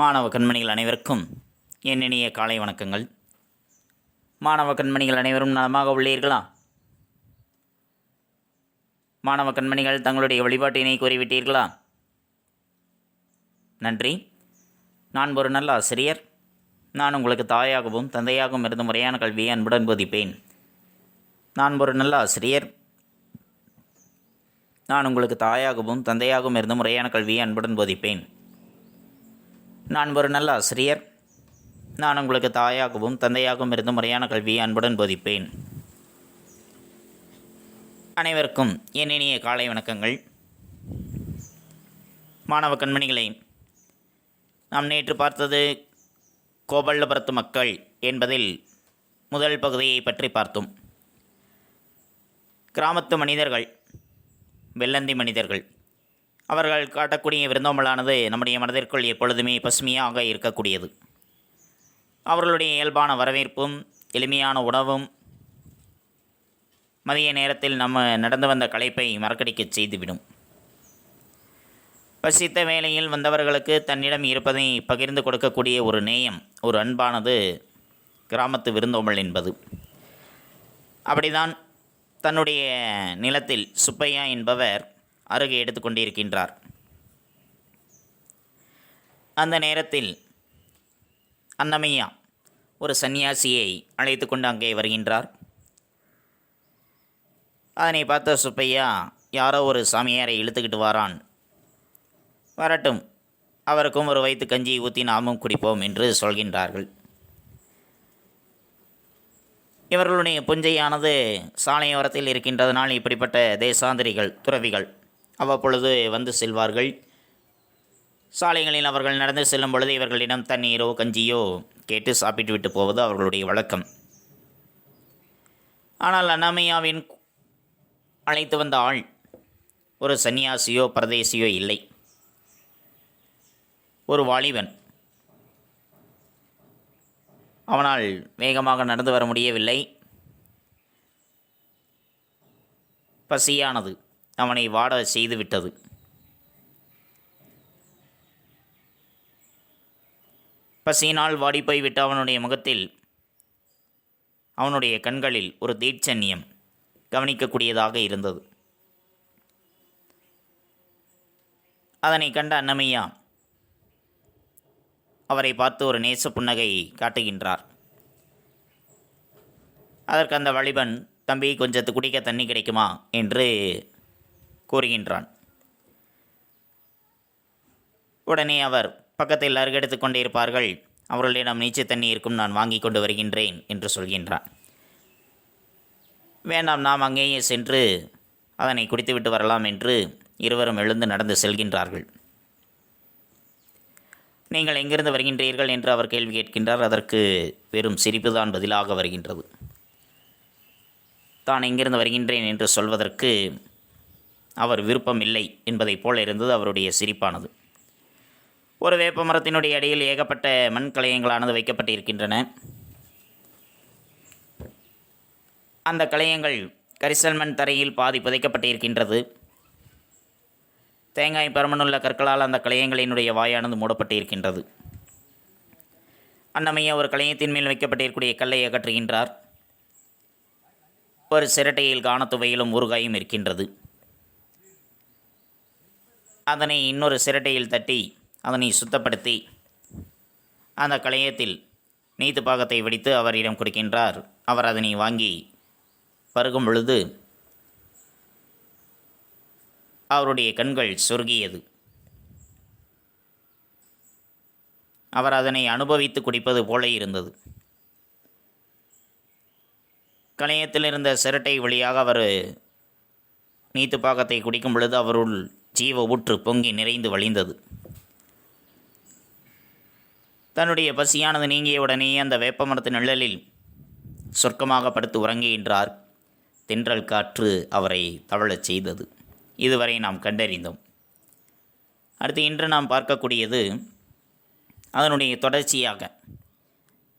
மாணவ கண்மணிகள் அனைவருக்கும் என் இனிய காலை வணக்கங்கள். மாணவ கண்மணிகள் அனைவரும் நலமாக உள்ளீர்களா? மாணவ கண்மணிகள் தங்களுடைய வழிபாட்டினை கூறிவிட்டீர்களா? நன்றி. நான் ஒரு நல்ல ஆசிரியர். நான் உங்களுக்கு தாயாகவும் தந்தையாகவும் இருந்து முறையான கல்வியை அன்புடன் போதிப்பேன். நான் ஒரு நல்ல ஆசிரியர். நான் உங்களுக்கு தாயாகவும் தந்தையாகவும் இருந்து முறையான கல்வியை அன்புடன் போதிப்பேன். நான் ஒரு நல்ல ஆசிரியர். நான் உங்களுக்கு தாயாகவும் தந்தையாகவும் இருந்து முறையான கல்வியை அன்புடன் போதிப்பேன். அனைவருக்கும் என் இனிய காலை வணக்கங்கள். மாணவ கண்மணிகளை, நாம் நேற்று பார்த்தது கோபல்லபுரத்து மக்கள் என்பதில் முதல் பகுதியை பற்றி பார்த்தோம். கிராமத்து மனிதர்கள், வெள்ளந்தி மனிதர்கள், அவர்கள் காட்டக்கூடிய விருந்தோம்பலானது நம்முடைய மனதிற்குள் எப்பொழுதுமே பசுமையாக இருக்கக்கூடியது. அவர்களுடைய இயல்பான வரவேற்பும் எளிமையான உணவும் மதிய நேரத்தில் நம்ம நடந்து வந்த களைப்பை மறக்கடிக்கச் செய்துவிடும். பசித்த வேளையில் வந்தவர்களுக்கு தன்னிடம் இருப்பதை பகிர்ந்து கொடுக்கக்கூடிய ஒரு நேயம், ஒரு அன்பானது கிராமத்து விருந்தோம்பல் என்பது. அப்படிதான் தன்னுடைய நிலத்தில் சுப்பையா என்பவர் அருகே எடுத்துக்கொண்டிருக்கின்றார். அந்த நேரத்தில் அன்னமையா ஒரு சன்னியாசியை அழைத்து கொண்டு அங்கே வருகின்றார். அதனை பார்த்த சுப்பையா, யாரோ ஒரு சாமியாரை இழுத்துக்கிட்டு வாரான், வரட்டும், அவருக்கும் ஒரு வயிற்று கஞ்சி ஊற்றி நாமும் குடிப்போம் என்று சொல்கின்றார்கள். இவர்களுடைய புஞ்சையானது சாலையோரத்தில் இருக்கின்றதனால் இப்படிப்பட்ட தேசாந்திரிகள், துறவிகள் அவ்வப்பொழுது வந்து செல்வார்கள். சாலைகளில் அவர்கள் நடந்து செல்லும் பொழுது இவர்களிடம் தண்ணீரோ கஞ்சியோ கேட்டு சாப்பிட்டு விட்டு போவது அவர்களுடைய வழக்கம். ஆனால் அன்னமையாவின் அழைத்து வந்த ஆள் ஒரு சன்னியாசியோ பரதேசியோ இல்லை, ஒரு வாலிபன். அவனால் வேகமாக நடந்து வர முடியவில்லை. பசியானது அவனை வாட செய்துவிட்டது. பசியினால் வாடிப்போய் விட்ட அவனுடைய முகத்தில், அவனுடைய கண்களில் ஒரு தீட்சண்யம் கவனிக்கக்கூடியதாக இருந்தது. அதனை கண்ட அன்னமையா அவரை பார்த்து ஒரு நேச புன்னகை காட்டுகின்றார். அதற்கு அந்த வாலிபன், தம்பி, கொஞ்சத்து குடிக்க தண்ணி கிடைக்குமா என்று கூறுகின்றான். உடனே அவர், பக்கத்தில் அருகெடுத்து கொண்டே இருப்பார்கள், அவர்களிடம் நீச்சல் தண்ணி இருக்கும், நான் வாங்கி கொண்டு வருகின்றேன் என்று சொல்கின்றான். வேண்டாம், நாம் அங்கேயே சென்று அதனை குடித்துவிட்டு வரலாம் என்று இருவரும் எழுந்து நடந்து செல்கின்றார்கள். நீங்கள் எங்கிருந்து வருகின்றீர்கள் என்று அவர் கேள்வி கேட்கின்றார். அதற்கு வெறும் சிரிப்பு தான் பதிலாக வருகின்றது. தான் எங்கிருந்து வருகின்றேன் என்று சொல்வதற்கு அவர் விருப்பம் இல்லை என்பதைப் போல இருந்தது அவருடைய சிரிப்பானது. ஒரு வேப்ப மரத்தினுடைய அடியில் ஏகப்பட்ட மண் கலையங்களானது வைக்கப்பட்டிருக்கின்றன. அந்த கலையங்கள் கரிசல் மண் தரையில் பாதி புதைக்கப்பட்டிருக்கின்றது. தேங்காய் பருமனுள்ள கற்களால் அந்த கலையங்களினுடைய வாயானது மூடப்பட்டிருக்கின்றது. அன்னமையா ஒரு கலையத்தின் மேல் வைக்கப்பட்டிருக்கக்கூடிய கல்லை அகற்றுகின்றார். ஒரு சிரட்டையில் காணத்துவையிலும் ஊறுகாயும் இருக்கின்றது. அதனை இன்னொரு சிரட்டையில் தட்டி அதனை சுத்தப்படுத்தி அந்த கலையத்தில் நீத்து பாகத்தை வடித்து அவரிடம் கொடுக்கின்றார். அவர் அதனை வாங்கி பருகும் பொழுது அவருடைய கண்கள் சொருகியது. அவர் அதனை அனுபவித்து குடிப்பது போல இருந்தது. கலையத்தில் இருந்த சிரட்டை வழியாக அவர் நீத்து பாகத்தை குடிக்கும் பொழுது அவருள் ஜீவ ஊற்று பொங்கி நிறைந்து வழிந்தது. தன்னுடைய பசியானது நீங்கியவுடனே அந்த வேப்ப மரத்து நிழலில் சொர்க்கமாக படுத்து உறங்குகின்றார். தென்றல் காற்று அவரை தவழச் செய்தது. இதுவரை நாம் கண்டறிந்தோம். அடுத்து இன்று நாம் பார்க்கக்கூடியது அதனுடைய தொடர்ச்சியாக,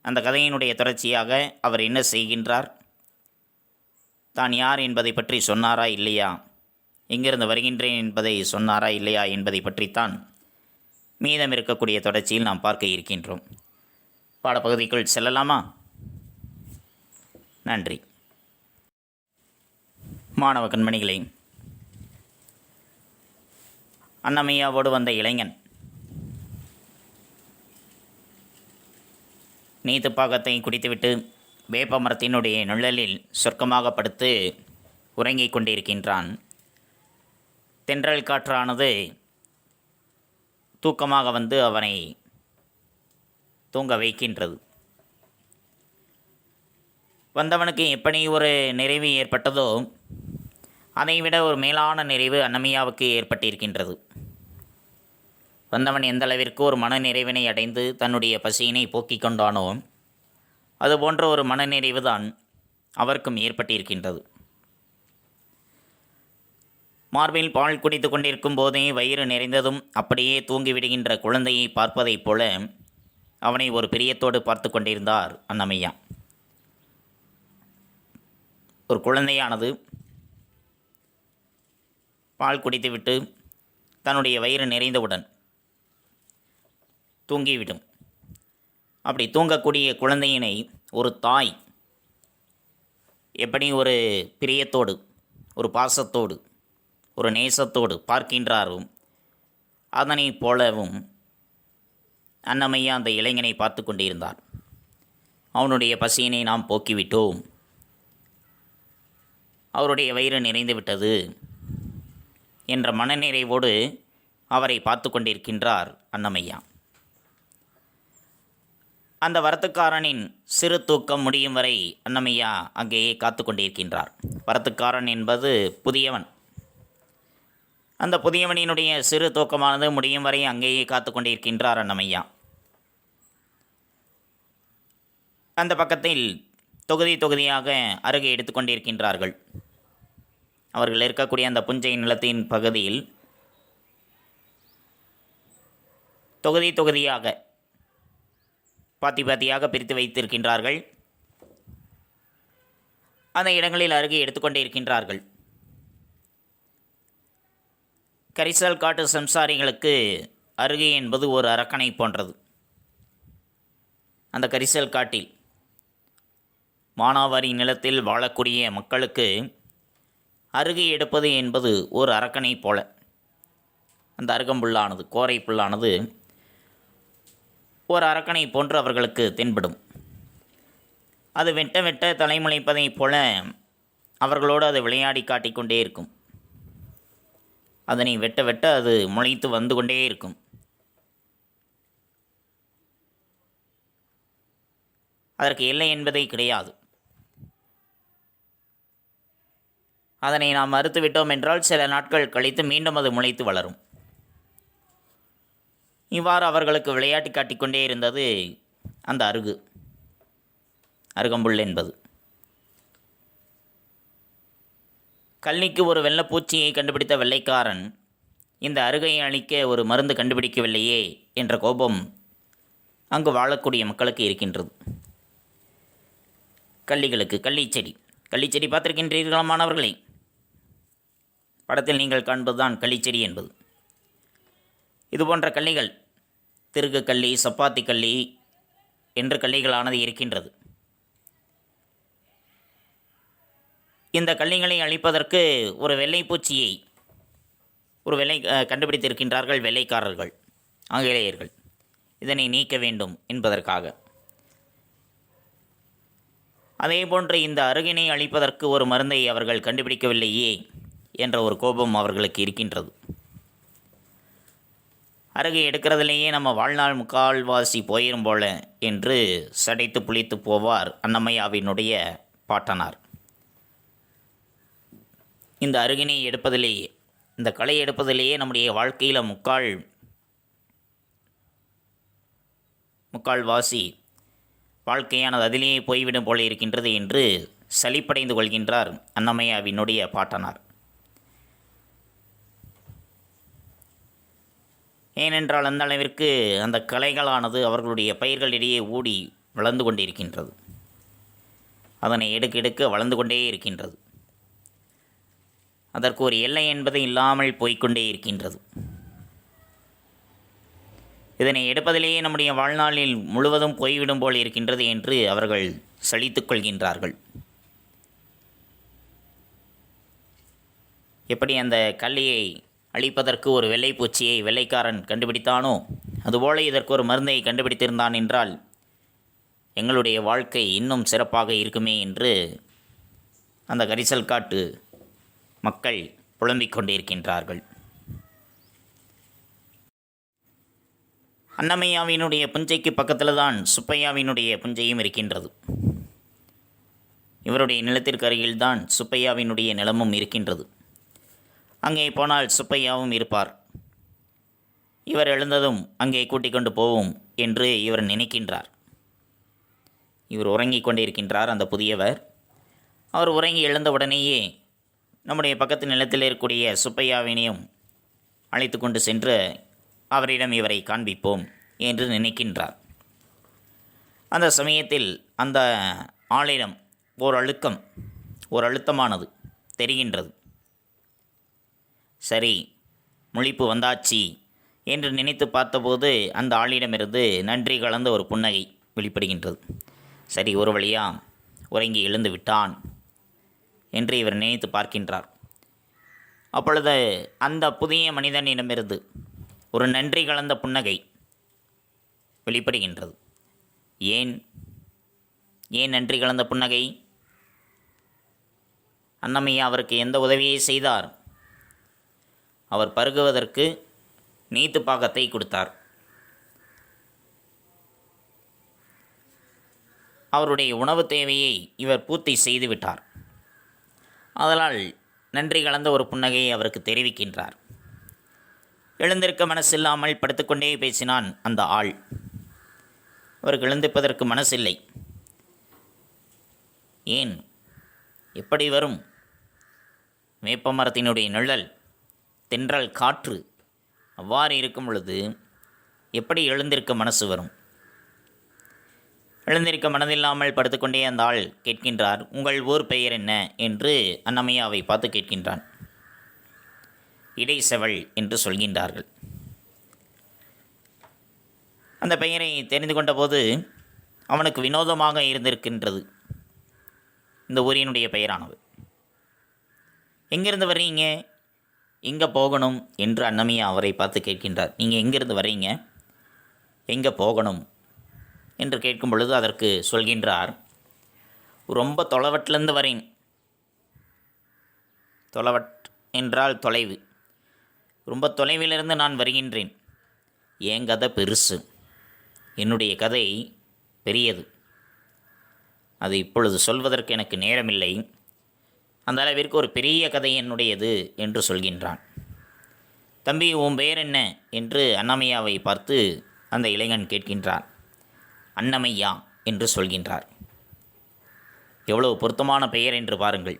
அந்த கதையினுடைய தொடர்ச்சியாக அவர் என்ன செய்கின்றார், தான் யார் என்பதை பற்றி சொன்னாரா இல்லையா, எங்கிருந்து வருகின்றேன் என்பதை சொன்னாரா இல்லையா என்பதை பற்றித்தான் மீதம் இருக்கக்கூடிய தொடர்ச்சியில் நாம் பார்க்க இருக்கின்றோம். பாடப்பகுதிக்குள் செல்லலாமா? நன்றி. மாணவ கண்மணிகளே, அன்னமையாவோடு வந்த இளைஞன் நீத்துப்பாகத்தை குடித்துவிட்டு வேப்ப மரத்தினுடைய நிழலில் சொர்க்கமாக படுத்து உறங்கிக் கொண்டிருக்கின்றான். தென்றல் காற்றானது தூக்கமாக வந்து அவனை தூங்க வைக்கின்றது. வந்தவனுக்கு எப்படி ஒரு நிறைவு ஏற்பட்டதோ அதைவிட ஒரு மேலான நிறைவு அன்னமையாவுக்கு ஏற்பட்டிருக்கின்றது. வந்தவன் எந்த அளவிற்கு ஒரு மனநிறைவினை அடைந்து தன்னுடைய பசியினை போக்கிக் கொண்டானோ அதுபோன்ற ஒரு மனநிறைவு தான் அவருக்கும் ஏற்பட்டிருக்கின்றது. மார்பில் பால் குடித்து கொண்டிருக்கும் போதே வயிறு நிறைந்ததும் அப்படியே தூங்கிவிடுகின்ற குழந்தையை பார்ப்பதைப் போல அவனை ஒரு பிரியத்தோடு பார்த்து கொண்டிருந்தார் அன்னமையா. ஒரு குழந்தையானது பால் குடித்துவிட்டு தன்னுடைய வயிறு நிறைந்தவுடன் தூங்கிவிடும். அப்படி தூங்கக்கூடிய குழந்தையினை ஒரு தாய் எப்படி ஒரு பிரியத்தோடு, ஒரு பாசத்தோடு, ஒரு நேசத்தோடு பார்க்கின்றாரோ அதனைப் போலவும் அன்னமையா அந்த இளைஞனை பார்த்து கொண்டிருந்தார். அவனுடைய பசியினை நாம் போக்கிவிட்டோம், அவருடைய வயிறு நிறைந்து விட்டது என்ற மனநிறைவோடு அவரை பார்த்து கொண்டிருக்கின்றார் அன்னமையா. அந்த வரத்துக்காரனின் சிறு தூக்கம் முடியும் வரை அன்னமையா அங்கேயே காத்து கொண்டிருக்கின்றார். வரத்துக்காரன் என்பது புதியவன். அந்த புதியவனினுடைய சிறு தூக்கமானது முடியும் வரை அங்கேயே காத்து கொண்டிருக்கின்றார் அன்னமையா. அந்த பக்கத்தில் தொகுதி தொகுதியாக அருகே எடுத்துக்கொண்டிருக்கின்றார்கள். அவர்கள் இருக்கக்கூடிய அந்த புஞ்சை நிலத்தின் பகுதியில் தொகுதி தொகுதியாக பாத்தி பாத்தியாக பிரித்து வைத்திருக்கின்றார்கள். அந்த இடங்களில் அருகே எடுத்துக்கொண்டே இருக்கின்றார்கள். கரிசல் காட்டு சம்சாரிகளுக்கு அருகே என்பது ஒரு அரக்கனை போன்றது. அந்த கரிசல் காட்டில் மானாவாரி நிலத்தில் வாழக்கூடிய மக்களுக்கு அருகே எடுப்பது என்பது ஒரு அரக்கனை போல. அந்த அருகம்புல்லானது, கோரை புல்லானது ஒரு அரக்கனை போன்று அவர்களுக்கு தென்படும். அது வெட்ட வெட்ட தலைமுளைப்பதைப் போல அவர்களோடு அது விளையாடி காட்டிக்கொண்டே இருக்கும். அதனை வெட்ட வெட்ட அது முளைத்து வந்து கொண்டே இருக்கும். அதற்கு எல்லை என்பதே கிடையாது. அதனை நாம் மறுத்து விட்டோம் என்றால் சில நாட்கள் கழித்து மீண்டும் அது முளைத்து வளரும். இவ்வாறு அவர்களுக்கு விளையாட்டு காட்டிக்கொண்டே இருந்தது அந்த அருகம்புல் என்பது. கள்ளிக்கு ஒரு வெள்ளைப்பூச்சியை கண்டுபிடித்த வெள்ளைக்காரன் இந்த அருகையை அழிக்க ஒரு மருந்து கண்டுபிடிக்கவில்லையே என்ற கோபம் அங்கு வாழக்கூடிய மக்களுக்கு இருக்கின்றது. கள்ளிகளுக்கு கள்ளிச்செடி பார்த்திருக்கின்றீர்களா மாணவர்களே? படத்தில் நீங்கள் காண்பதுதான் கள்ளிச்செடி என்பது. இதுபோன்ற கள்ளிகள் திருகு கள்ளி, சப்பாத்தி கள்ளி என்று கள்ளிகளானது இருக்கின்றது. இந்த கள்ளிகளை அழிப்பதற்கு ஒரு வெள்ளைப்பூச்சியை கண்டுபிடித்திருக்கின்றார்கள் வெள்ளைக்காரர்கள், ஆங்கிலேயர்கள். இதனை நீக்க வேண்டும் என்பதற்காக. அதேபோன்று இந்த அருகினை அழிப்பதற்கு ஒரு மருந்தை அவர்கள் கண்டுபிடிக்கவில்லையே என்ற ஒரு கோபம் அவர்களுக்கு இருக்கின்றது. அருகே எடுக்கிறதுலேயே நம்ம வாழ்நாள் முக்கால்வாசி போயிரும் போல என்று சடைத்து புளித்து போவார் அன்னமையாவினுடைய பாட்டனார். இந்த அருகினை எடுப்பதிலேயே, இந்த களை எடுப்பதிலேயே நம்முடைய வாழ்க்கையில் முக்கால்வாசி வாழ்க்கையானது அதிலேயே போய்விடும் போல இருக்கின்றது என்று சலிப்படைந்து கொள்கின்றார் அன்னமையாவினுடைய பாட்டனார். ஏனென்றால் அந்த அளவிற்கு அந்த களைகளானது அவர்களுடைய பயிர்களிடையே ஊடி வளர்ந்து கொண்டிருக்கின்றது. அதனை எடுக்க வளர்ந்து கொண்டே இருக்கின்றது. அதற்கு ஒரு எல்லை என்பது இல்லாமல் போய்கொண்டே இருக்கின்றது. இதனை எடுப்பதிலேயே நம்முடைய வாழ்நாளில் முழுவதும் போய்விடும் போல் இருக்கின்றது என்று அவர்கள் சலித்து கொள்கின்றார்கள். எப்படி அந்த கல்லியை அழிப்பதற்கு ஒரு வெள்ளைப்பூச்சியை வெள்ளைக்காரன் கண்டுபிடித்தானோ, அதுபோல இதற்கு ஒரு மருந்தை கண்டுபிடித்திருந்தான் என்றால் எங்களுடைய வாழ்க்கை இன்னும் சிறப்பாக இருக்குமே என்று அந்த கரிசல் காட்டு மக்கள் புலம்பிக் கொண்டிருக்கின்றார்கள். அன்னமையாவினுடைய புஞ்சைக்கு பக்கத்தில் தான் சுப்பையாவினுடைய புஞ்சையும் இருக்கின்றது. இவருடைய நிலத்திற்கு அருகில்தான் சுப்பையாவினுடைய நிலமும் இருக்கின்றது. அங்கே போனால் சுப்பையாவும் இருப்பார். இவர் எழுந்ததும் அங்கே கூட்டிக் கொண்டு போவோம் என்று இவர் நினைக்கின்றார். இவர் உறங்கிக் கொண்டிருக்கின்றார் அந்த புதியவர். அவர் உறங்கி எழுந்தவுடனேயே நம்முடைய பக்கத்து நிலத்தில் இருக்கக்கூடிய சுப்பையாவினையும் அழைத்து கொண்டு சென்று அவரிடம் இவரை காண்பிப்போம் என்று நினைக்கின்றார். அந்த சமயத்தில் அந்த ஆளிடம் ஓர் அழுத்தமானது தெரிகின்றது. சரி, முழிப்பு வந்தாச்சு என்று நினைத்து பார்த்தபோது அந்த ஆளிடமிருந்து நன்றி கலந்த ஒரு புன்னகை வெளிப்படுகின்றது. சரி, ஒரு வழியா உறங்கி எழுந்து விட்டான் என்று இவர் நினைத்து பார்க்கின்றார். அப்பொழுது அந்த புதிய மனிதனிடமிருந்து ஒரு நன்றி கலந்த புன்னகை வெளிப்படுகின்றது. ஏன் நன்றி கலந்த புன்னகை? அன்னமையா அவருக்கு எந்த உதவியை செய்தார்? அவர் பருகுவதற்கு நீத்து பாகத்தை கொடுத்தார். அவருடைய உணவு தேவையை இவர் பூர்த்தி செய்துவிட்டார். அதனால் நன்றி கலந்த ஒரு புன்னகையை அவருக்கு தெரிவிக்கின்றார். எழுந்திருக்க மனசில்லாமல் படுத்துக்கொண்டே பேசினான் அந்த ஆள். அவருக்கு எழுந்திருப்பதற்கு மனசில்லை. ஏன்? எப்படி வரும்? வேப்ப மரத்தினுடைய நிழல், தென்றல் காற்று அவ்வாறு இருக்கும் பொழுது எப்படி எழுந்திருக்க மனசு வரும்? எழுந்திருக்க மனதில்லாமல் படுத்துக்கொண்டே அந்த ஆள் கேட்கின்றார், உங்கள் ஊர் பெயர் என்ன என்று அன்னமையாவை பார்த்து கேட்கின்றான். இடைச்செவல் என்று சொல்கின்றார்கள். அந்த பெயரை தெரிந்து கொண்டபோது அவனுக்கு வினோதமாக இருந்திருக்கின்றது இந்த ஊரினுடைய பெயரானது. எங்கிருந்து வர்றீங்க, எங்கே போகணும் என்று அன்னமையா அவரை பார்த்து கேட்கின்றார். நீங்கள் எங்கிருந்து வர்றீங்க, எங்கே போகணும் என்று கேட்கும் பொழுது அதற்கு சொல்கின்றார், ரொம்ப தொலைவட்டிலேருந்து வரேன். தொலைவட் என்றால் தொலைவு. ரொம்ப தொலைவிலிருந்து நான் வருகின்றேன். என் கதை பெருசு, என்னுடைய கதை பெரியது. அது இப்பொழுது சொல்வதற்கு எனக்கு நேரமில்லை. அந்த அளவிற்கு ஒரு பெரிய கதை என்னுடையது என்று சொல்கின்றான். தம்பி, உன் பெயர் என்ன என்று அன்னமையாவை பார்த்து அந்த இளைஞன் கேட்கின்றான். அன்னமையா என்று சொல்கின்றார். எவ்வளவு பொருத்தமான பெயர் என்று பாருங்கள்.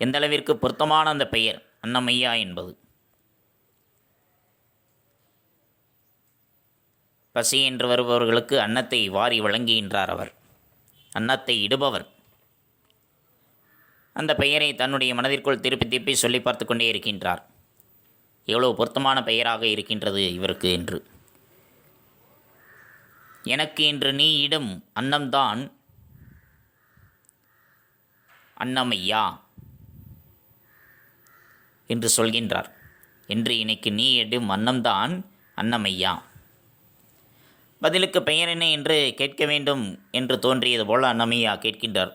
எந்த அளவிற்கு பொருத்தமான அந்த பெயர் அன்னமையா என்பது. பசி என்று வருபவர்களுக்கு அன்னத்தை வாரி வழங்குகின்றார் அவர். அன்னத்தை இடுபவர். அந்த பெயரை தன்னுடைய மனதிற்குள் திருப்பி திருப்பி சொல்லி பார்த்து கொண்டே இருக்கின்றார். எவ்வளவு பொருத்தமான பெயராக இருக்கின்றது இவருக்கு என்று. எனக்கு இன்று நீ இடும் அன்னம்தான் அன்னமையா என்று சொல்கின்றார். என்று இன்னைக்கு நீ இடும் அன்னம்தான் அன்னமையா. பதிலுக்கு பெயர் என்ன என்று கேட்க வேண்டும் என்று தோன்றியது போல் அன்னமையா கேட்கின்றார்.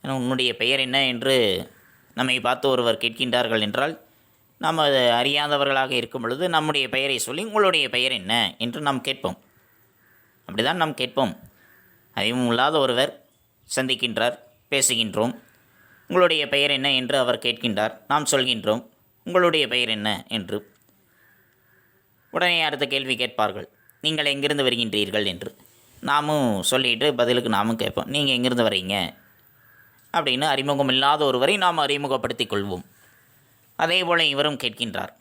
உன்னுடைய பெயர் என்ன என்று நம்மை பார்த்து ஒருவர் கேட்கின்றார்கள் என்றால் நாம் அது அறியாதவர்களாக இருக்கும் பொழுது நம்முடைய பெயரை சொல்லி உங்களுடைய பெயர் என்ன என்று நாம் கேட்போம். அப்படி தான் நாம் கேட்போம். அறிவும் இல்லாத ஒருவர் சந்திக்கின்றார், பேசுகின்றோம். உங்களுடைய பெயர் என்ன என்று அவர் கேட்கின்றார். நாம் சொல்கின்றோம் உங்களுடைய பெயர் என்ன என்று. உடனே அடுத்த கேள்வி கேட்பார்கள், நீங்கள் எங்கிருந்து வருகின்றீர்கள் என்று. நாமும் சொல்லிட்டு பதிலுக்கு நாமும் கேட்போம், நீங்கள் எங்கிருந்து வரீங்க அப்படின்னு அறிமுகம் இல்லாத ஒருவரை நாம் அறிமுகப்படுத்திக் கொள்வோம். அதே போல் இவரும் கேட்கின்றார்.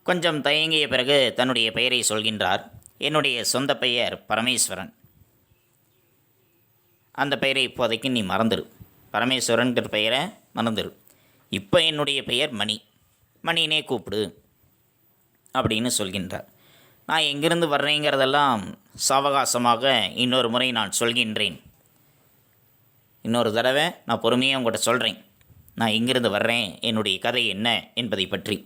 கொஞ்சம் தயங்கிய பிறகு தன்னுடைய பெயரை சொல்கின்றார். என்னுடைய சொந்த பெயர் பரமேஸ்வரன். அந்த பெயரை இப்போதைக்கு நீ மறந்துடு. பரமேஸ்வரன்கிற பெயரை மறந்துடு. இப்போ என்னுடைய பெயர் மணி. மணினே கூப்பிடு அப்படின்னு சொல்கின்றார். நான் எங்கிருந்து வர்றேங்கிறதெல்லாம் சாவகாசமாக இன்னொரு முறை நான் சொல்கின்றேன். இன்னொரு தடவை நான் பொறுமையாக உங்கள்கிட்ட சொல்கிறேன். நான் எங்கிருந்து வர்றேன், என்னுடைய கதை என்ன என்பதை பற்றி.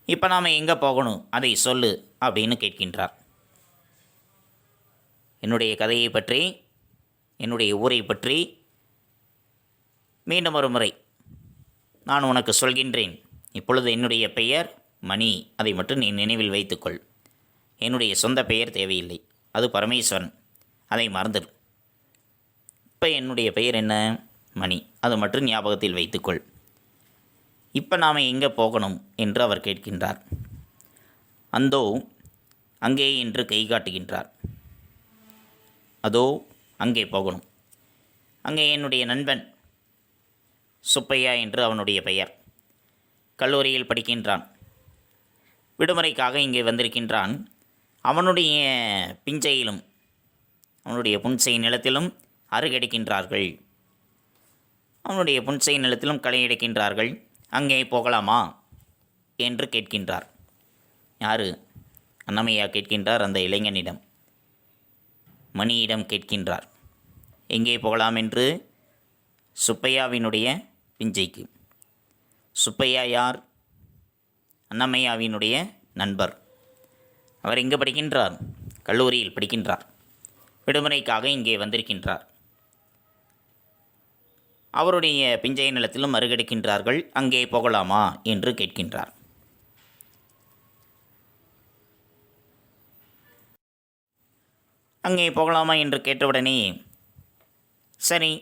இப்போ நாம் எங்கே போகணும் அதை சொல்லு அப்படின்னு கேட்கின்றார். என்னுடைய கதையை பற்றி, என்னுடைய ஊரை பற்றி மீண்டும் ஒரு முறை நான் உனக்கு சொல்கின்றேன். இப்பொழுது என்னுடைய பெயர் மணி, அதை மட்டும் நீ நினைவில் வைத்துக்கொள். என்னுடைய சொந்த பெயர் தேவையில்லை, அது பரமேஸ்வரன், அதை மறந்துடு. இப்போ என்னுடைய பெயர் என்ன? மணி, அது மட்டும் ஞாபகத்தில் வைத்துக்கொள். இப்போ நாம் எங்கே போகணும் என்று அவர் கேட்கின்றார். அந்தோ அங்கே என்று கை காட்டுகின்றார். அதோ அங்கே போகணும். அங்கே என்னுடைய நண்பன் சுப்பையா என்று அவனுடைய பெயர், கல்லூரியில் படிக்கின்றான். விடுமுறைக்காக இங்கே வந்திருக்கின்றான். அவனுடைய பிஞ்சையிலும் அவனுடைய புன்சை நிலத்திலும் அருகெடுக்கின்றார்கள். அவனுடைய புன்சை நிலத்திலும் களை எடுக்கின்றார்கள். அங்கே போகலாமா என்று கேட்கின்றார். யார்? அன்னமையா கேட்கின்றார் அந்த இளைஞனிடம். மணியிடம் கேட்கின்றார். எங்கே போகலாம் என்று? சுப்பையாவினுடைய பிஞ்சைக்கு. சுப்பையா யார்? அன்னமையாவினுடைய நண்பர். அவர் எங்கே படிக்கின்றார்? கல்லூரியில் படிக்கின்றார். விடுமுறைக்காக இங்கே வந்திருக்கின்றார். அவருடைய பிஞ்சை நிலத்திலும் மறுகெடுக்கின்றார்கள். அங்கே போகலாமா என்று கேட்கின்றார். அங்கே போகலாமா என்று கேட்டவுடனே சரி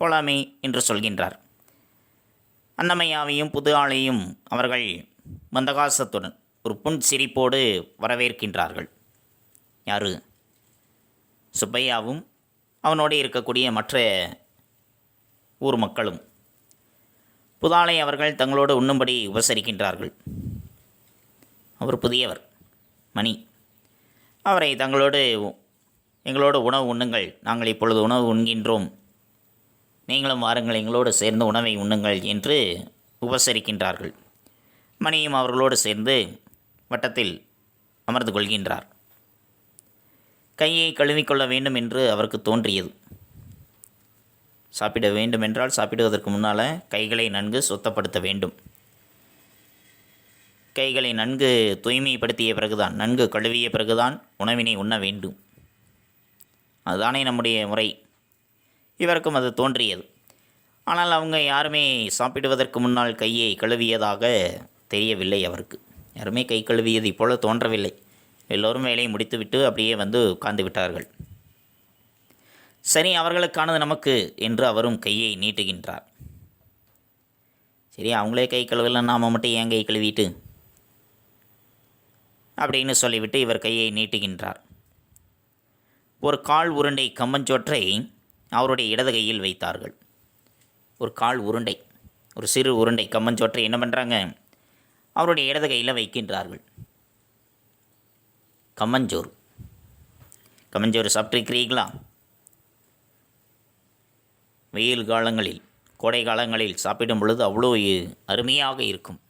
போகலாமே என்று சொல்கின்றார். அன்னமையாவையும் புது ஆளையும் அவர்கள் மந்தகாசத்துடன் ஒரு புன் சிரிப்போடு வரவேற்கின்றார்கள். யார்? சுப்பையாவும் அவனோடு இருக்கக்கூடிய மற்ற ஊர் மக்களும். புதாளை அவர்கள் தங்களோடு உண்ணும்படி உபசரிக்கின்றார்கள். அவர் புதியவர், மணி. அவரை எங்களோடு உணவு உண்ணுங்கள், நாங்கள் இப்பொழுது உணவு உண்கின்றோம், நீங்களும் வாருங்கள் எங்களோடு சேர்ந்து உணவை உண்ணுங்கள் என்று உபசரிக்கின்றார்கள். மணியும் அவர்களோடு சேர்ந்து வட்டத்தில் அமர்ந்து கொள்கின்றார். கையை கழுவிக்கொள்ள வேண்டும் என்று அவருக்கு தோன்றியது. சாப்பிட வேண்டுமென்றால் சாப்பிடுவதற்கு முன்னால் கைகளை நன்கு சுத்தப்படுத்த வேண்டும். கைகளை நன்கு தூய்மைப்படுத்திய பிறகுதான், நன்கு கழுவிய பிறகுதான் உணவினை உண்ண வேண்டும். அதுதானே நம்முடைய முறை. இவருக்கும் அது தோன்றியது. ஆனால் அவங்க யாருமே சாப்பிடுவதற்கு முன்னால் கையை கழுவியதாக தெரியவில்லை. அவருக்கு யாருமே கை கழுவியது இப்போல தோன்றவில்லை. எல்லோரும் வேலையை முடித்துவிட்டு அப்படியே வந்து உட்கார்ந்து விட்டார்கள். சரி, அவர்களுக்கானது நமக்கு என்று அவரும் கையை நீட்டுகின்றார். சரி, அவங்களே கை கழுவல, நாம் மட்டும் ஏன் கை கழுவிட்டு அப்படின்னு சொல்லிவிட்டு இவர் கையை நீட்டுகின்றார். ஒரு கால் உருண்டை கம்மஞ்சோற்றை அவருடைய இடது கையில் வைத்தார்கள். ஒரு கால் உருண்டை, ஒரு சிறு உருண்டை கம்மஞ்சோற்றை என்ன பண்ணுறாங்க? அவருடைய இடது கையில் வைக்கின்றார்கள். கம்மஞ்சோறு சாப்பிட்ருக்கிறீங்களா? வெயில் காலங்களில், கோடை காலங்களில் சாப்பிடும் பொழுது அவ்வளோ அருமையாக இருக்கும்.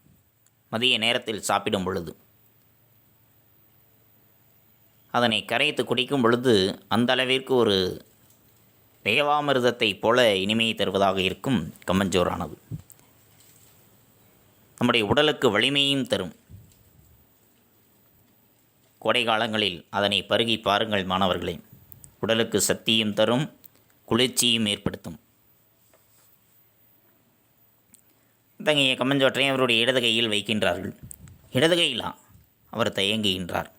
மதிய நேரத்தில் சாப்பிடும் பொழுது அதனை கரைத்து குடிக்கும் பொழுது அந்த அளவிற்கு ஒரு தேவாமிர்தத்தை போல இனிமையை தருவதாக இருக்கும் கம்மஞ்சோறானது. நம்முடைய உடலுக்கு வலிமையும் தரும். கோடை காலங்களில் அதனை பருகி பாருங்கள் மாணவர்களே. உடலுக்கு சக்தியும் தரும், குளிர்ச்சியும் ஏற்படுத்தும். தங்கிய கம்மஞ்சோற்றையும் அவருடைய இடது கையில் வைக்கின்றார்கள். இடது கையிலா? அவர் தயங்குகின்றார்.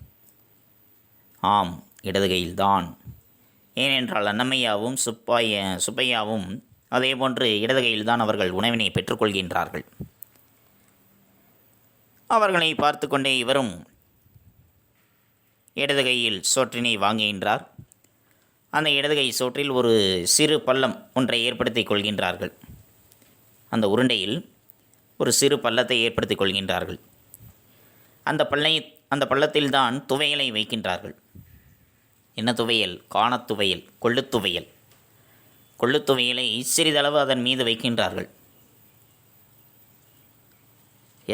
ஆம், இடது கையில்தான். ஏனென்றால் அன்னமையாவும் சுப்பையாவும் அதே போன்று இடது கையில்தான் அவர்கள் உணவினை பெற்றுக்கொள்கின்றார்கள். அவர்களை பார்த்து கொண்டே இவரும் இடது கையில் சோற்றினை வாங்குகின்றார். அந்த இடது கை சோற்றில் ஒரு சிறு பள்ளம் ஒன்றை ஏற்படுத்தி கொள்கின்றார்கள். அந்த உருண்டையில் ஒரு சிறு பள்ளத்தை ஏற்படுத்தி கொள்கின்றார்கள். அந்த பள்ளத்தில்தான் துவையலை வைக்கின்றார்கள். என்ன துவையல்? காணத்துவையல், கொள்ளுத்துவையல். கொள்ளுத்துவையலை சிறிதளவு அதன் மீது வைக்கின்றார்கள்.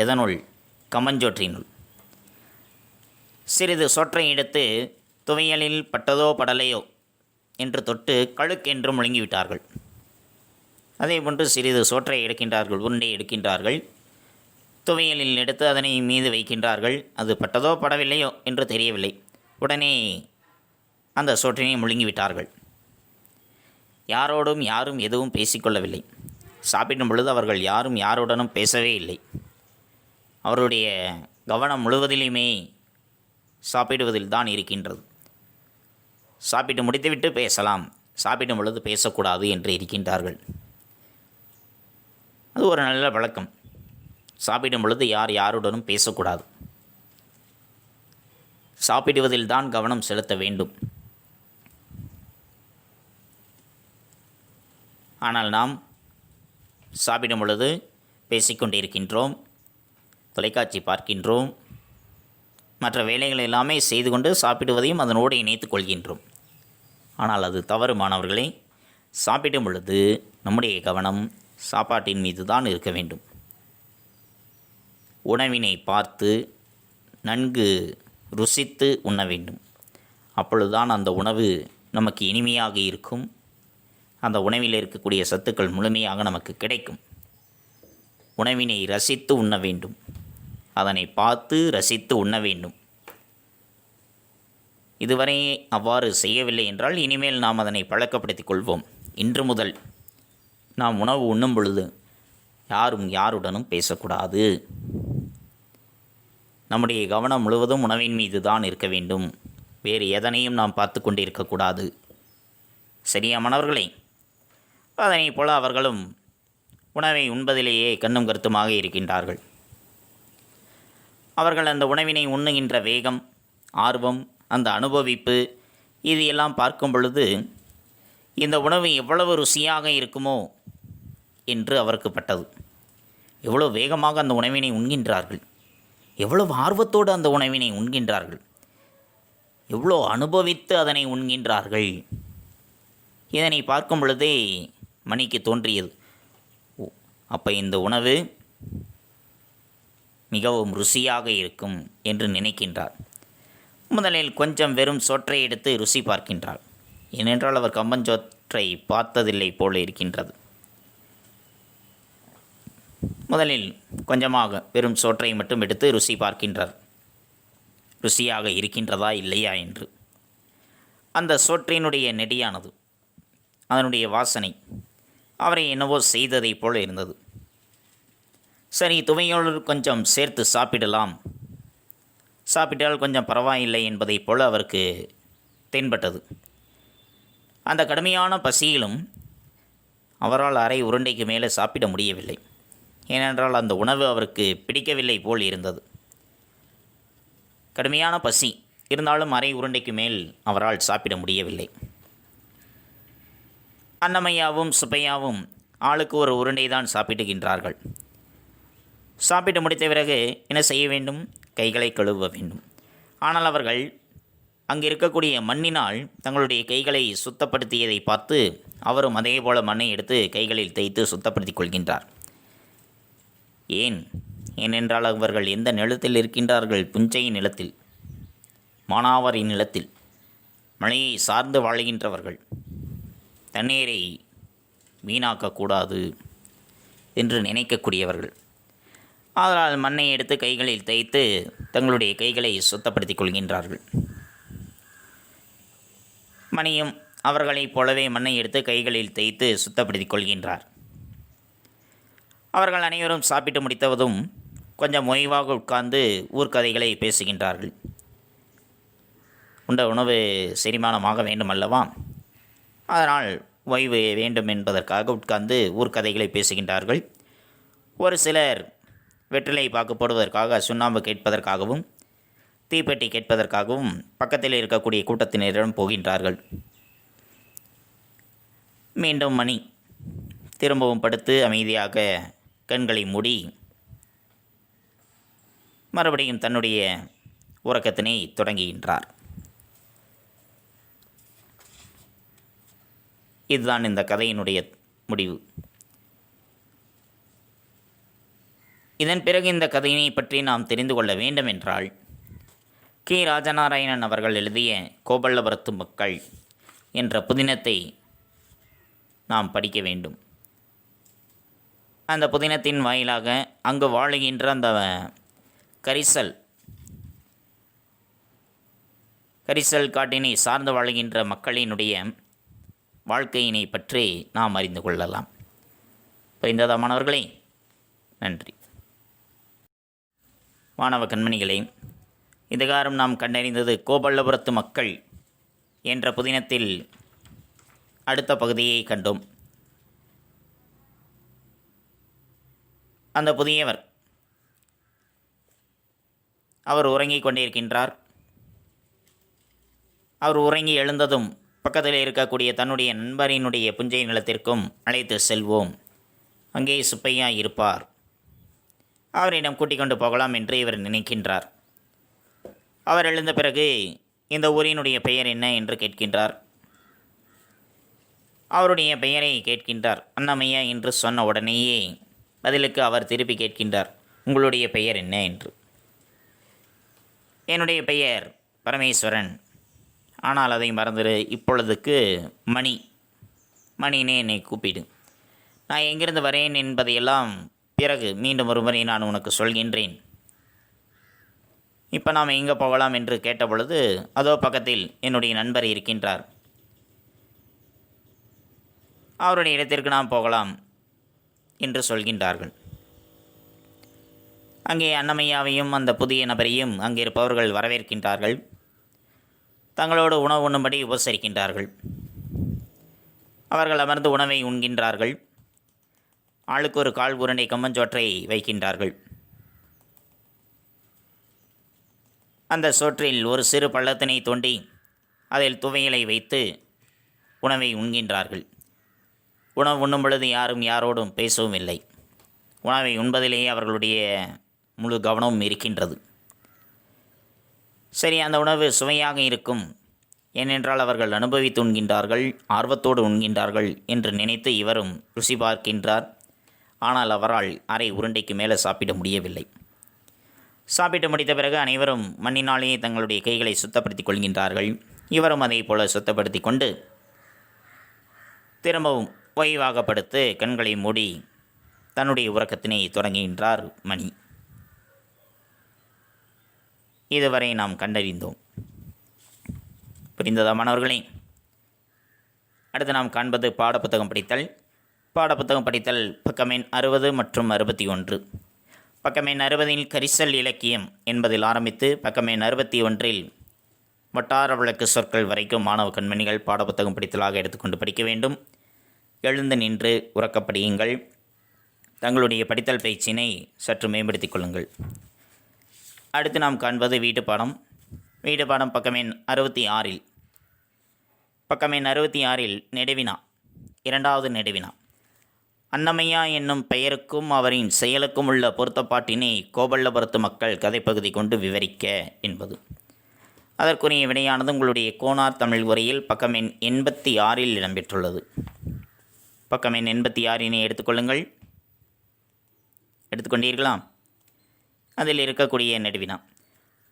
எதனுள்? கம்மஞ்சோற்றினுள். சிறிது சொற்றை எடுத்து துவையலில் பட்டதோ படலையோ என்று தொட்டு கழுக்கென்று முழுங்கிவிட்டார்கள். அதே போன்று சிறிது சோற்றை எடுக்கின்றார்கள், உருண்டை எடுக்கின்றார்கள், துவையலில் எடுத்து அதனை மீது வைக்கின்றார்கள். அது பட்டதோ படவில்லையோ என்று தெரியவில்லை. உடனே அந்த சோற்றினை முழுங்கிவிட்டார்கள். யாரோடும் யாரும் எதுவும் பேசிக்கொள்ளவில்லை. சாப்பிடும் பொழுது அவர்கள் யாரும் யாருடனும் பேசவே இல்லை. அவருடைய கவனம் முழுவதிலுமே சாப்பிடுவதில் தான் இருக்கின்றது. சாப்பிட்டு முடித்துவிட்டு பேசலாம், சாப்பிடும் பொழுது பேசக்கூடாது என்று இருக்கின்றார்கள். அது ஒரு நல்ல பழக்கம். சாப்பிடும் பொழுது யாருடனும் பேசக்கூடாது. சாப்பிடுவதில் தான் கவனம் செலுத்த வேண்டும். ஆனால் நாம் சாப்பிடும் பொழுது பேசிக்கொண்டிருக்கின்றோம், தொலைக்காட்சி பார்க்கின்றோம், மற்ற வேலைகள் எல்லாமே செய்து கொண்டு சாப்பிடுவதையும் அதனோடு இணைத்து கொள்கின்றோம். ஆனால் அது தவறு மாணவர்களே. சாப்பிடும் பொழுது நம்முடைய கவனம் சாப்பாட்டின் மீது தான் இருக்க வேண்டும். உணவினை பார்த்து நன்கு ருசித்து உண்ண வேண்டும். அப்பொழுதுதான் அந்த உணவு நமக்கு இனிமையாக இருக்கும். அந்த உணவில் இருக்கக்கூடிய சத்துக்கள் முழுமையாக நமக்கு கிடைக்கும். உணவினை ரசித்து உண்ண வேண்டும். அதனை பார்த்து ரசித்து உண்ண வேண்டும். இதுவரை அவ்வாறு செய்யவில்லை என்றால் இனிமேல் நாம் அதனை பழக்கப்படுத்திக் கொள்வோம். இன்று முதல் நாம் உணவு உண்ணும் பொழுது யாரும் யாருடனும் பேசக்கூடாது. நம்முடைய கவனம் முழுவதும் உணவின் மீது தான் இருக்க வேண்டும். வேறு எதனையும் நாம் பார்த்து கொண்டு இருக்கக்கூடாது. சரியா மாணவர்களே? அதனைப் போல அவர்களும் உணவை உண்பதிலேயே கண்ணும் கருத்துமாக இருக்கின்றார்கள். அவர்கள் அந்த உணவினை உண்ணுகின்ற வேகம், ஆர்வம், அந்த அனுபவிப்பு, இது எல்லாம் பார்க்கும் பொழுது இந்த உணவு எவ்வளவு ருசியாக இருக்குமோ என்று அவருக்கு பட்டது. எவ்வளோ வேகமாக அந்த உணவினை உண்கின்றார்கள், எவ்வளவு ஆர்வத்தோடு அந்த உணவினை உண்கின்றார்கள், எவ்வளோ அனுபவித்து அதனை உண்கின்றார்கள். இதனை பார்க்கும் பொழுதே மணிக்கு தோன்றியது, அப்போ இந்த உணவு மிகவும் ருசியாக இருக்கும் என்று நினைக்கின்றார். முதலில் கொஞ்சம் வெறும் சோற்றை எடுத்து ருசி பார்க்கின்றார். ஏனென்றால் அவர் கம்பஞ்சோற்றை பார்த்ததில்லை போல இருக்கின்றது. முதலில் கொஞ்சமாக வெறும் சோற்றை மட்டும் எடுத்து ருசி பார்க்கின்றார், ருசியாக இருக்கின்றதா இல்லையா என்று. அந்த சோற்றினுடைய நெடியானது, அதனுடைய வாசனை அவரை என்னவோ செய்ததைப் போல இருந்தது. சரி, துவையோடு கொஞ்சம் சேர்த்து சாப்பிடலாம், சாப்பிட்டால் கொஞ்சம் பரவாயில்லை என்பதைப் போல அவருக்கு தென்பட்டது. அந்த கடுமையான பசியிலும் அவரால் அரை உருண்டைக்கு மேலே சாப்பிட முடியவில்லை. ஏனென்றால் அந்த உணவு அவருக்கு பிடிக்கவில்லை போல் இருந்தது. கடுமையான பசி இருந்தாலும் அரை உருண்டைக்கு மேல் அவரால் சாப்பிட முடியவில்லை. அன்னமையாவும் சுப்பையாவும் ஆளுக்கு ஒரு உருண்டை தான் சாப்பிடுகின்றார்கள். சாப்பிட்டு முடித்த பிறகு என்ன செய்ய வேண்டும்? கைகளை கழுவ வேண்டும். ஆனால் அவர்கள் அங்கு இருக்கக்கூடிய மண்ணினால் தங்களுடைய கைகளை சுத்தப்படுத்தியதை பார்த்து அவரும் அதே போல மண்ணை எடுத்து கைகளில் தேய்த்து சுத்தப்படுத்திக் கொள்கின்றார். ஏனென்றால் அவர்கள் எந்த நிலத்தில் இருக்கின்றார்கள்? புஞ்சை நிலத்தில், மானாவாரி நிலத்தில், மழையை சார்ந்து வாழ்கின்றவர்கள். தண்ணீரை வீணாக்கக்கூடாது என்று நினைக்கக்கூடியவர்கள். அதனால் மண்ணை எடுத்து கைகளில் தேய்த்து தங்களுடைய கைகளை சுத்தப்படுத்திக் கொள்கின்றார்கள். மணியும் அவர்களைப் போலவே மண்ணை எடுத்து கைகளில் தேய்த்து சுத்தப்படுத்திக் கொள்கின்றார். அவர்கள் அனைவரும் சாப்பிட்டு முடித்ததும் கொஞ்சம் ஓய்வாக உட்கார்ந்து ஊர்க்கதைகளை பேசுகின்றார்கள். உண்ட உணவு செரிமானமாக வேண்டும் அல்லவா? அதனால் ஓய்வு வேண்டும் என்பதற்காக உட்கார்ந்து ஊர்க்கதைகளை பேசுகின்றார்கள். ஒரு சிலர் வெற்றிலை பாக்கு போடுவதற்காக சுண்ணாம்பு கேட்பதற்காகவும் தீப்பெட்டி கேட்பதற்காகவும் பக்கத்தில் இருக்கக்கூடிய கூட்டத்தினரிடம் போகின்றார்கள். மீண்டும் மணி திரும்பவும் படுத்து அமைதியாக கண்களை மூடி மறுபடியும் தன்னுடைய உறக்கத்தினை தொடங்குகின்றார். இதுதான் இந்த கதையினுடைய முடிவு. இதன் பிறகு இந்த கதையினை பற்றி நாம் தெரிந்து கொள்ள வேண்டுமென்றால் கி ராஜநாராயணன் அவர்கள் எழுதிய கோபல்லபுரத்து மக்கள் என்ற புதினத்தை நாம் படிக்க வேண்டும். அந்த புதினத்தின் வாயிலாக அங்கு வாழுகின்ற அந்த கரிசல் காட்டினை சார்ந்து வாழுகின்ற மக்களினுடைய வாழ்க்கையினை பற்றி நாம் அறிந்து கொள்ளலாம். புரிந்ததா மாணவர்களே? நன்றி. மாணவ கண்மணிகளே, இதுகாரம் நாம் கண்டறிந்தது கோபல்லபுரத்து மக்கள் என்ற புதினத்தில் அடுத்த பகுதியை கண்டோம். அந்த புதியவர் அவர் உறங்கிக் கொண்டிருக்கின்றார். அவர் உறங்கி எழுந்ததும் பக்கத்தில் இருக்கக்கூடிய தன்னுடைய நண்பரினுடைய புஞ்சை நிலத்திற்கும் அழைத்து செல்வோம், அங்கே சுப்பையா இருப்பார், அவரிடம் கூட்டிக் கொண்டு போகலாம் என்று இவர் நினைக்கின்றார். அவர் எழுந்த பிறகு இந்த ஊரினுடைய பெயர் என்ன என்று கேட்கின்றார். அவருடைய பெயரை கேட்கின்றார். அன்னமையா என்று சொன்ன உடனேயே பதிலுக்கு அவர் திருப்பி கேட்கின்றார், உங்களுடைய பெயர் என்ன என்று. என்னுடைய பெயர் பரமேஸ்வரன், ஆனால் அதை மறந்துடு, இப்பொழுதுக்கு மணினே என்னை கூப்பிடு. நான் எங்கிருந்து வரேன் என்பதையெல்லாம் பிறகு மீண்டும் ஒருமுறை நான் உனக்கு சொல்கின்றேன். இப்போ நாம் எங்கே போகலாம் என்று கேட்டபொழுது, அதோ பக்கத்தில் என்னுடைய நண்பர் இருக்கின்றார், அவருடைய இடத்திற்கு நாம் போகலாம் என்று சொல்கின்றார்கள். அங்கே அன்னமையாவையும் அந்த புதிய நபரையும் அங்கே இருப்பவர்கள் வரவேற்கின்றார்கள். தங்களோடு உணவு உண்ணும்படி உபசரிக்கின்றார்கள். அவர்கள் அமர்ந்து உணவை உண்கின்றார்கள். ஆளுக்கு ஒரு கால் உருண்டை கம்மஞ்சோற்றை வைக்கின்றார்கள். அந்த சோற்றில் ஒரு சிறு பள்ளத்தினை தோண்டி அதில் துவையலை வைத்து உணவை உண்கின்றார்கள். உணவு உண்ணும் பொழுது யாரும் யாரோடும் பேசவும் இல்லை. உணவை உண்பதிலேயே அவர்களுடைய முழு கவனமும் இருக்கின்றது. சரி, அந்த உணவு சுவையாக இருக்கும், ஏனென்றால் அவர்கள் அனுபவித்து உண்கின்றார்கள், ஆர்வத்தோடு உண்கின்றார்கள் என்று நினைத்து இவரும் ருசி பார்க்கின்றார். ஆனால் அவரால் அரை உருண்டைக்கு மேலே சாப்பிட முடியவில்லை. சாப்பிட்டு முடித்த பிறகு அனைவரும் மண்ணினாலேயே தங்களுடைய கைகளை சுத்தப்படுத்திக் கொள்கின்றார்கள். இவரும் அதை போல சுத்தப்படுத்தி கொண்டு திரும்பவும் ஓய்வாக படுத்து கண்களை மூடி தன்னுடைய உறக்கத்தினை தொடங்குகின்றார் மணி. இதுவரை நாம் கண்டறிந்தோம். புரிந்ததா மாணவர்களே? அடுத்து நாம் காண்பது பாடப்புத்தகம் படித்தல். பாடப்புத்தகம் படித்தல் பக்கம் எண் 60 மற்றும் 61. பக்கம் எண் 60 கரிசல் இலக்கியம் என்பதில் ஆரம்பித்து பக்கம் எண் 61 வட்டார வழக்கு சொற்கள் வரைக்கும் மாணவ கண்மணிகள் பாடப்புத்தகம் படித்தலாக எடுத்துக்கொண்டு படிக்க வேண்டும். எழுந்து நின்று உறக்கப்படியுங்கள். தங்களுடைய படித்தல் பயிற்சியினை சற்று மேம்படுத்திக் கொள்ளுங்கள். அடுத்து நாம் காண்பது வீட்டுப்பாடம். வீட்டுப்பாடம் பக்கம் எண் 66. பக்கம் எண் 66 நெடுவினா, இரண்டாவது நெடுவினா. அன்னமையா என்னும் பெயருக்கும் அவரின் செயலுக்கும் உள்ள பொருத்தப்பாட்டினை கோபல்லபுரத்து மக்கள் கதைப்பகுதி கொண்டு விவரிக்க என்பது. அதற்குரிய விடையானது உங்களுடைய கோனார் தமிழ் உரையில் பக்கம் எண் 86 இடம்பெற்றுள்ளது. பக்கம் எண் 86 எடுத்துக்கொள்ளுங்கள். எடுத்துக்கொண்டீர்களா? அதில் இருக்கக்கூடிய நெடுவினா,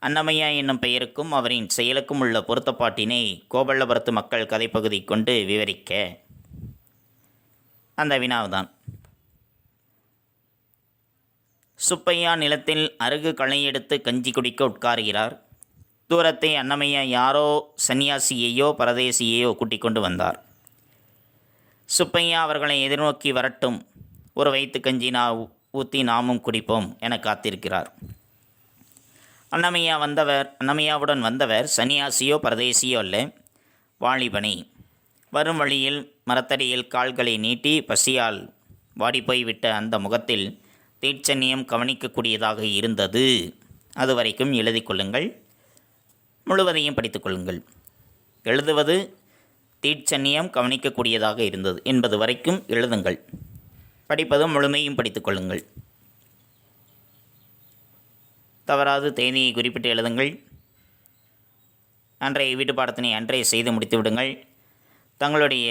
அன்னமையா என்னும் பெயருக்கும் அவரின் செயலுக்கும் உள்ள பொருத்தப்பாட்டினை கோபல்லபுரத்து மக்கள் கதைப்பகுதி கொண்டு விவரிக்க. அந்த வினாவுதான். சுப்பையா நிலத்தில் அருகு களையெடுத்து கஞ்சி குடிக்க உட்காருகிறார். தூரத்தை அன்னமையா யாரோ சன்னியாசியையோ பரதேசியையோ கூட்டிக் கொண்டு வந்தார். சுப்பையா அவர்களை எதிர்நோக்கி வரட்டும், ஒரு வயிற்று கஞ்சி ஊற்றி நாமும் குடிப்போம் என காத்திருக்கிறார். அன்னமையாவுடன் வந்தவர் சன்னியாசியோ பரதேசியோ அல்ல, வாலிபனே. வரும் வழியில் மரத்தடியில் கால்களை நீட்டி பசியால் வாடிப்போய்விட்ட அந்த முகத்தில் தீட்சண்யம் கவனிக்கக்கூடியதாக இருந்தது. அது வரைக்கும் எழுதி கொள்ளுங்கள், முழுவதையும் படித்துக் கொள்ளுங்கள். எழுதுவது தீட்சண்யம் கவனிக்கக்கூடியதாக இருந்தது என்பது வரைக்கும் எழுதுங்கள். படிப்பதும் முழுமையும் படித்துக் கொள்ளுங்கள். தவறாது தேதியை குறிப்பிட்டு எழுதுங்கள். அன்றைய வீட்டு பாடத்தினை அன்றைய செய்து முடித்து விடுங்கள். தங்களுடைய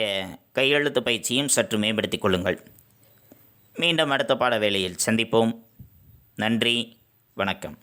கையெழுத்து பயிற்சியும் சற்று மேம்படுத்திக் கொள்ளுங்கள். மீண்டும் அடுத்த பாட வேளையில் சந்திப்போம். நன்றி, வணக்கம்.